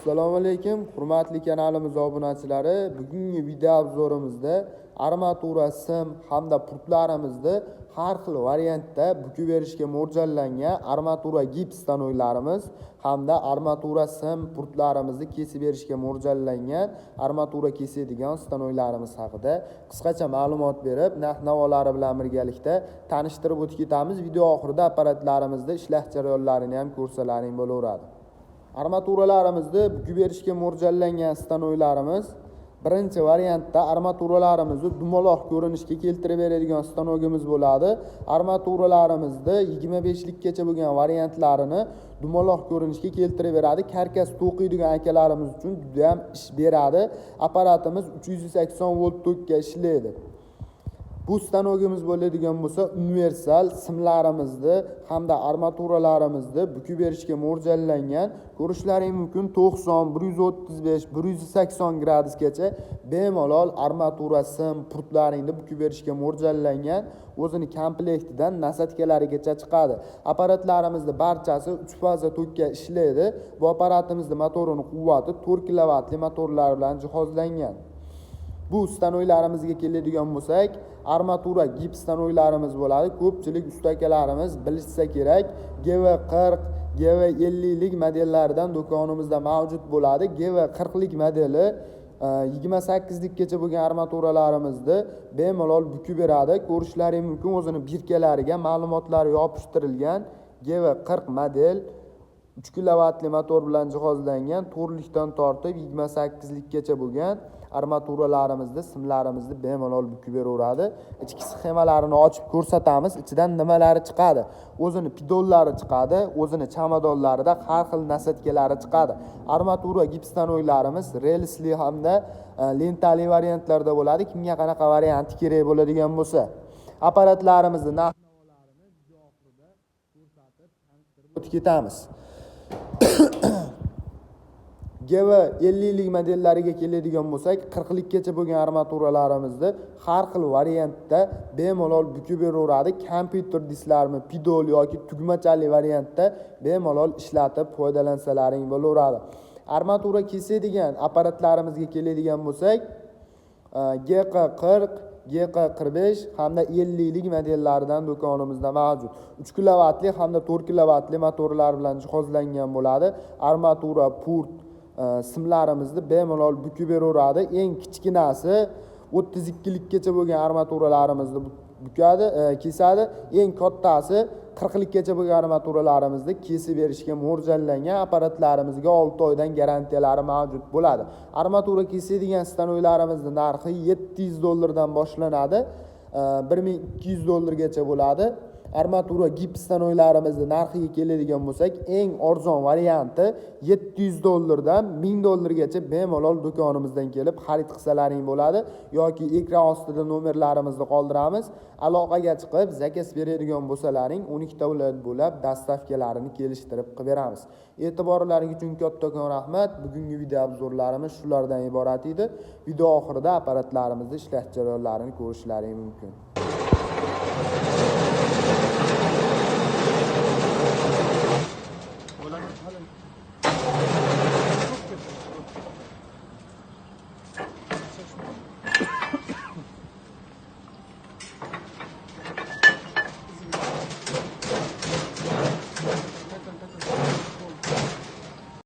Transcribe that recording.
Assalomu alaykum, hurmatli kanalimiz obunachilari. Bugungi video obzorimizda armatura, sim hamda pultlarimizni har xil variantda bukib berishga mo'ljallangan armatura gips stanoylarimiz hamda armatura, sim pultlarimizni kesib berishga mo'ljallangan armatura kesadigan stanoylarimiz haqida qisqacha ma'lumot berib, narx-navolari bilan birgalikda tanishtirib o'tib ketamiz. Video oxirida apparatlarimizda ishlash jarayonlarini ham ko'rsalaring bo'laveradi. Armaturalarimizni bukib berishga mo'ljallangan stanoylarimiz birinchi variantda armaturalarimizni dumaloq ko'rinishga keltirib beradigan stanogimiz bo'ladi. Armaturalarimizni 25 likgacha bo'lgan variantlarini dumaloq ko'rinishga keltirib beradi. Karkas to'qiydigan akalarimiz uchun juda ham ish beradi. Apparatimiz 380 volt tokka ishlaydi. Bu stanogimiz bo'ladigan bo'lsa, universal simlarimizni hamda armaturalarimizni bukib berishga mo'ljallangan. Ko'rishlaring mumkin 90, 135, 180 gradusgacha bemalol armatura, sim pultlaringni bukib berishga mo'ljallangan. O'zini komplektidan nasatkalarigacha chiqadi. Apparatlarimizni barchasi 3 faza tokka ishlaydi. Bu apparatimizning motorining quvvati 4 kilovatli motorlar bilan jihozlangan. Bu stanoylarimizga keladigan bo'lsak, armatura gips stanoylarimiz bo'ladi. Ko'pchilik ustakalarimiz bilishsa kerak, GV40, GV50 lik modellaridan do'konimizda mavjud bo'ladi. GV40 lik modeli 28 likgacha bo'lgan armaturalarimizni bemalol bukib beradi. Ko'rishlaring mumkin, o'zini birkalariga ma'lumotlari yopishtirilgan GV40 model 3 kilovatli motor bilan jihozlangan, 4 likdan tortib 28 likgacha bo'lgan armaturalarimizni, simlarimizni bemalol bukib beraveradi. Ichki sxemalarini ochib ko'rsatamiz. Ichidan nimalari chiqadi? O'zini pidollari chiqadi, o'zini chamadonlarida har xil nasatkalari chiqadi. Armatura gips stanoylarimiz relsli hamda lentali variantlarda bo'ladi. Kimga qanaqa varianti kerak bo'ladigan bo'lsa, apparatlarimizni narx-navolarini video oxirida ko'rsatib, tanishtirib o'tib ketamiz. GV50 lik modellariga keladigan bo'lsak, 40 likgacha bo'lgan armaturalarimizni har xil variantda bemalol bukib beraveradi. Kompyuter disklarni pidol yoki tugmachali variantda bemalol ishlatib foydalansalaring bo'laveradi. Armatura kesadigan apparatlarimizga keladigan bo'lsak, GQ40, GQ45 hamda 50 lik modellaridan do'konimizda mavjud. 3 kilovatli hamda 4 kilovatli motorlar bilan jihozlangan bo'ladi. Armatura, pult simlarimizni bemalol bukib beraveradi. Eng kichkinasi 32 likgacha bo'lgan armaturalarimizni bukadi, kesadi. Eng kattasi 40 likgacha bo'lgan armaturalarimizni kesib berishga mo'ljallangan. Apparatlarimizga 6 oydan garantiyalari mavjud bo'ladi. Armatura kesadigan stanoylarimizning narxi $700 dan boshlanadi, $1200 gacha bo'ladi. Armatura gips stanoylarimizning narxiga keladigan bo'lsak, eng arzon varianti $700 dan $1000 gacha bemalol do'konimizdan kelib xarid qilsalaring bo'ladi yoki ekran ostida nomerlarimizni qoldiramiz. Aloqaga chiqib zakaz beradigan bo'lsalaring 12 ta viloyat bo'lib dastavkalarini kelishtirib qilib beramiz. E'tiborlaringiz uchun kattakon rahmat. Bugungi video obzorlarimiz shulardan iborat edi. Video oxirida apparatlarimizni ishlash jarayonlarini ko'rishlaring mumkin. Hola.